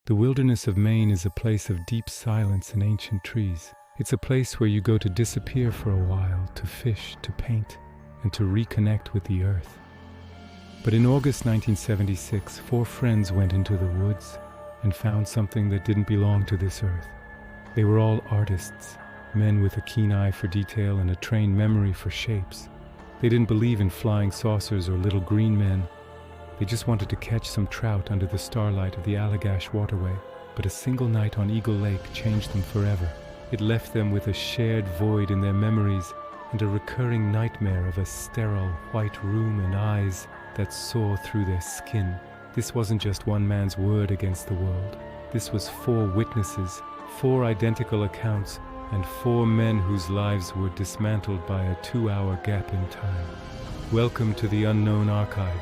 The wilderness of Maine is a place of deep silence and ancient trees. It's a place where you go to disappear for a while, to fish, to paint, and to reconnect with the earth. But in August 1976, 4 friends went into the woods and found something that didn't belong to this earth. They were all artists, men with a keen eye for detail and a trained memory for shapes. They didn't believe in flying saucers or little green men. They just wanted to catch some trout under the starlight of the Allagash waterway. But a single night on Eagle Lake changed them forever. It left them with a shared void in their memories and a recurring nightmare of a sterile white room and eyes that saw through their skin. This wasn't just one man's word against the world. This was 4 witnesses, 4 identical accounts, and 4 men whose lives were dismantled by a 2-hour gap in time. Welcome to the Unknown Archive.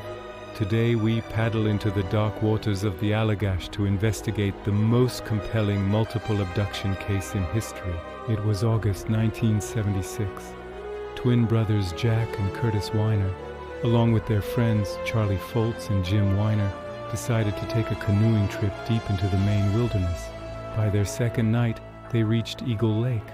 Today we paddle into the dark waters of the Allagash to investigate the most compelling multiple abduction case in history. It was August 1976. Twin brothers Jack and Curtis Weiner, along with their friends Charlie Foltz and Jim Weiner, decided to take a canoeing trip deep into the Maine wilderness. By their second night, they reached Eagle Lake.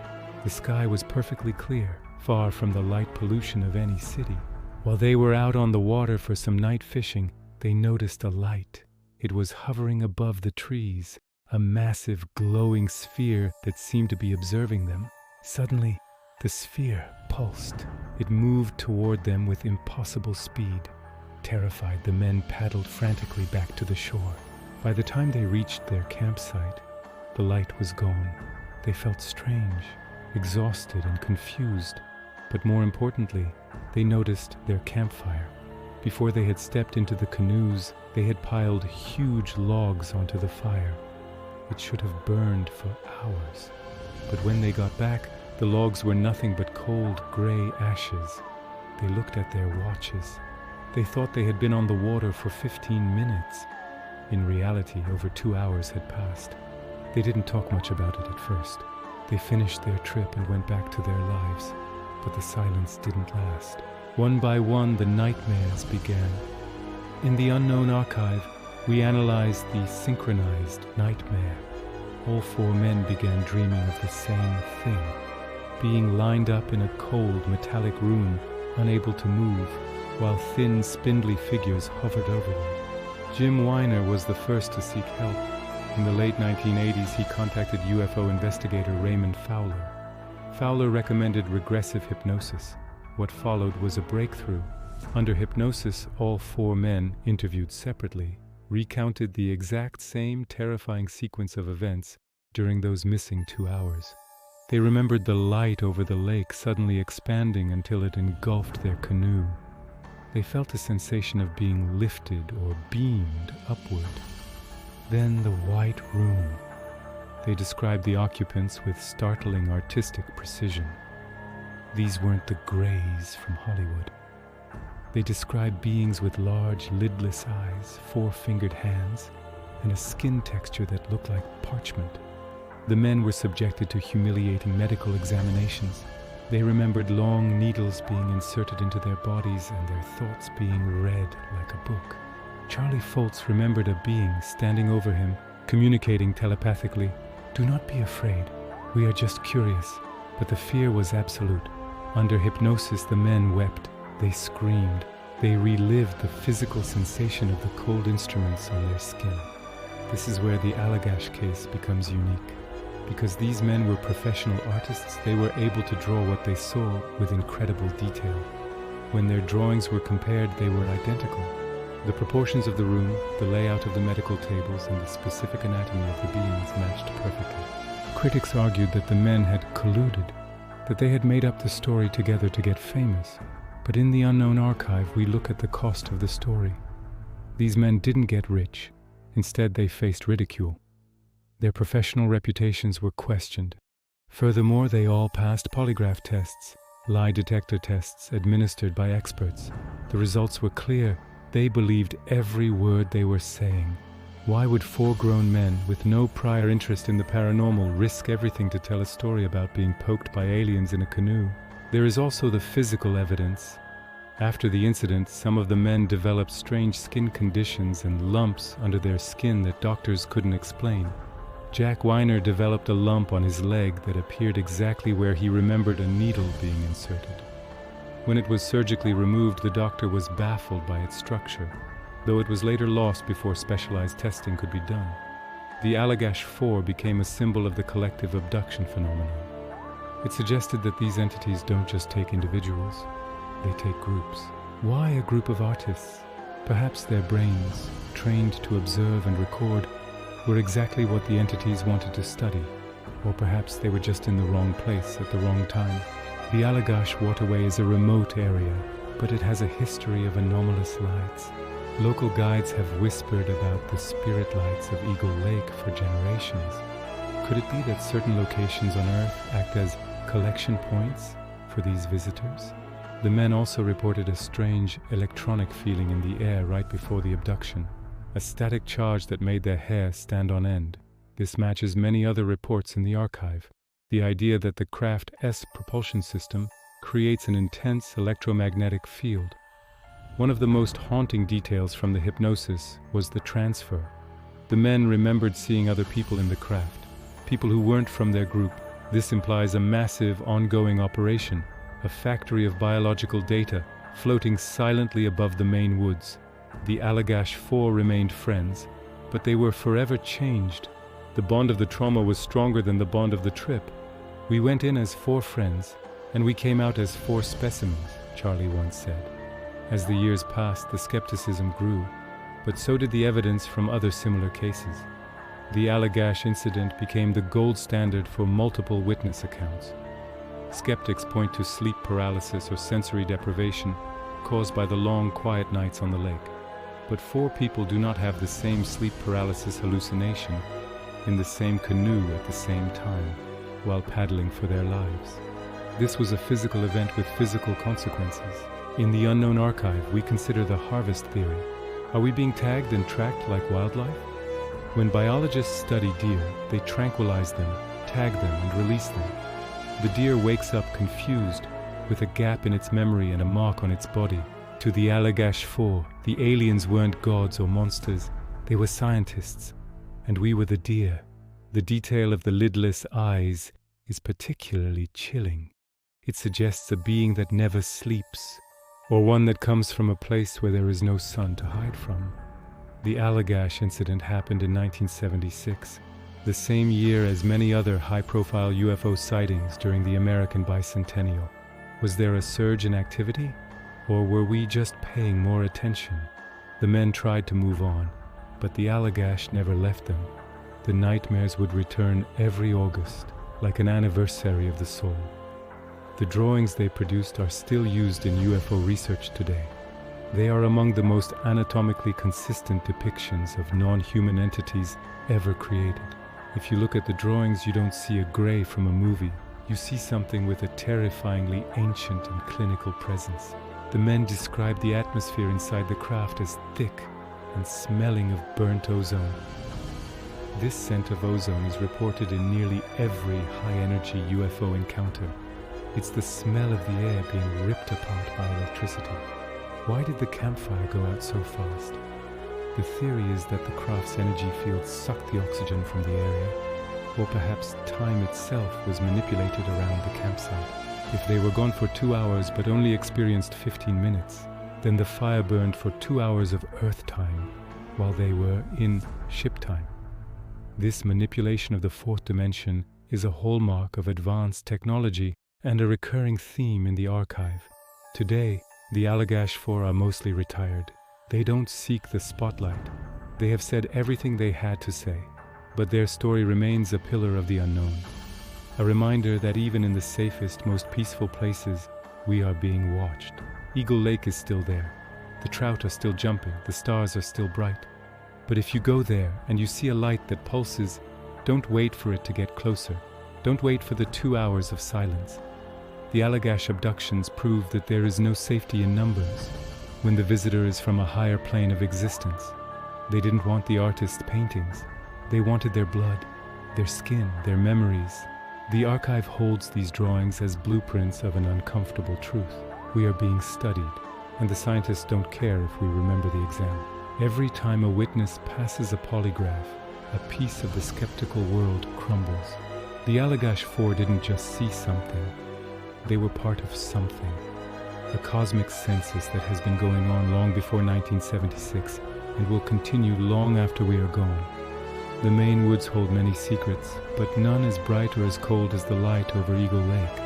The sky was perfectly clear, far from the light pollution of any city. While they were out on the water for some night fishing, they noticed a light. It was hovering above the trees, a massive glowing sphere that seemed to be observing them. Suddenly, the sphere pulsed. It moved toward them with impossible speed. Terrified, the men paddled frantically back to the shore. By the time they reached their campsite, the light was gone. They felt strange, exhausted and confused. But more importantly, they noticed their campfire. Before they had stepped into the canoes, they had piled huge logs onto the fire. It should have burned for hours. But when they got back, the logs were nothing but cold, gray ashes. They looked at their watches. They thought they had been on the water for 15 minutes. In reality, over 2 hours had passed. They didn't talk much about it at first. They finished their trip and went back to their lives. But the silence didn't last. One by one, the nightmares began. In the Unknown Archive, we analyzed the synchronized nightmare. All 4 men began dreaming of the same thing, being lined up in a cold, metallic room, unable to move, while thin, spindly figures hovered over them. Jim Weiner was the first to seek help. In the late 1980s, he contacted UFO investigator Raymond Fowler. Fowler recommended regressive hypnosis. What followed was a breakthrough. Under hypnosis, all 4 men, interviewed separately, recounted the exact same terrifying sequence of events during those missing 2 hours. They remembered the light over the lake suddenly expanding until it engulfed their canoe. They felt a sensation of being lifted or beamed upward. Then the white room. They described the occupants with startling artistic precision. These weren't the Greys from Hollywood. They described beings with large, lidless eyes, 4-fingered hands, and a skin texture that looked like parchment. The men were subjected to humiliating medical examinations. They remembered long needles being inserted into their bodies and their thoughts being read like a book. Charlie Foltz remembered a being standing over him, communicating telepathically, "Do not be afraid. We are just curious." But the fear was absolute. Under hypnosis, the men wept. They screamed. They relived the physical sensation of the cold instruments on their skin. This is where the Allagash case becomes unique. Because these men were professional artists, they were able to draw what they saw with incredible detail. When their drawings were compared, they were identical. The proportions of the room, the layout of the medical tables, and the specific anatomy of the beings matched perfectly. Critics argued that the men had colluded, that they had made up the story together to get famous. But in the Unknown Archive, we look at the cost of the story. These men didn't get rich. Instead, they faced ridicule. Their professional reputations were questioned. Furthermore, they all passed polygraph tests, lie detector tests administered by experts. The results were clear. They believed every word they were saying. Why would 4 grown men with no prior interest in the paranormal risk everything to tell a story about being poked by aliens in a canoe? There is also the physical evidence. After the incident, some of the men developed strange skin conditions and lumps under their skin that doctors couldn't explain. Jack Weiner developed a lump on his leg that appeared exactly where he remembered a needle being inserted. When it was surgically removed, the doctor was baffled by its structure, though it was later lost before specialized testing could be done. The Allagash 4 became a symbol of the collective abduction phenomenon. It suggested that these entities don't just take individuals, they take groups. Why a group of artists? Perhaps their brains, trained to observe and record, were exactly what the entities wanted to study, or perhaps they were just in the wrong place at the wrong time. The Allagash waterway is a remote area, but it has a history of anomalous lights. Local guides have whispered about the spirit lights of Eagle Lake for generations. Could it be that certain locations on Earth act as collection points for these visitors? The men also reported a strange electronic feeling in the air right before the abduction, a static charge that made their hair stand on end. This matches many other reports in the archive. The idea that the craft's propulsion system creates an intense electromagnetic field. One of the most haunting details from the hypnosis was the transfer. The men remembered seeing other people in the craft, people who weren't from their group. This implies a massive ongoing operation, a factory of biological data floating silently above the Maine woods. The Allagash 4 remained friends, but they were forever changed. The bond of the trauma was stronger than the bond of the trip. We went in as 4 friends, and we came out as 4 specimens, Charlie once said. As the years passed, the skepticism grew, but so did the evidence from other similar cases. The Allagash incident became the gold standard for multiple witness accounts. Skeptics point to sleep paralysis or sensory deprivation caused by the long, quiet nights on the lake. But 4 people do not have the same sleep paralysis hallucination in the same canoe at the same time while paddling for their lives. This was a physical event with physical consequences. In the unknown archive, we consider the harvest theory. Are we being tagged and tracked like wildlife? When biologists study deer, they tranquilize them, tag them, and release them. The deer wakes up confused, with a gap in its memory and a mark on its body. To the Allagash 4, the aliens weren't gods or monsters, they were scientists, and we were the deer. The detail of the lidless eyes is particularly chilling. It suggests a being that never sleeps, or one that comes from a place where there is no sun to hide from. The Allagash incident happened in 1976, the same year as many other high-profile UFO sightings during the American bicentennial. Was there a surge in activity, or were we just paying more attention? The men tried to move on, but the Allagash never left them. The nightmares would return every August, like an anniversary of the soul. The drawings they produced are still used in UFO research today. They are among the most anatomically consistent depictions of non-human entities ever created. If you look at the drawings, you don't see a gray from a movie. You see something with a terrifyingly ancient and clinical presence. The men described the atmosphere inside the craft as thick and smelling of burnt ozone. This scent of ozone is reported in nearly every high-energy UFO encounter. It's the smell of the air being ripped apart by electricity. Why did the campfire go out so fast? The theory is that the craft's energy field sucked the oxygen from the area, or perhaps time itself was manipulated around the campsite. If they were gone for 2 hours but only experienced 15 minutes, then the fire burned for 2 hours of Earth time while they were in ship time. This manipulation of the 4th dimension is a hallmark of advanced technology and a recurring theme in the archive. Today, the Allagash 4 are mostly retired. They don't seek the spotlight. They have said everything they had to say, but their story remains a pillar of the unknown. A reminder that even in the safest, most peaceful places, we are being watched. Eagle Lake is still there. The trout are still jumping. The stars are still bright. But if you go there and you see a light that pulses, don't wait for it to get closer. Don't wait for the 2 hours of silence. The Allagash abductions prove that there is no safety in numbers when the visitor is from a higher plane of existence. They didn't want the artist's paintings. They wanted their blood, their skin, their memories. The archive holds these drawings as blueprints of an uncomfortable truth. We are being studied, and the scientists don't care if we remember the exam. Every time a witness passes a polygraph, a piece of the skeptical world crumbles. The Allagash Four didn't just see something, they were part of something. A cosmic census that has been going on long before 1976 and will continue long after we are gone. The Maine woods hold many secrets, but none as bright or as cold as the light over Eagle Lake.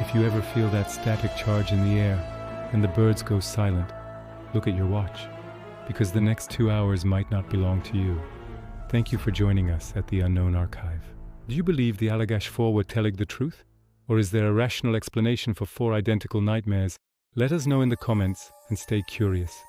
If you ever feel that static charge in the air and the birds go silent, look at your watch, because the next 2 hours might not belong to you. Thank you for joining us at the Unknown Archive. Do you believe the Allagash Four were telling the truth? Or is there a rational explanation for 4 identical nightmares? Let us know in the comments and stay curious.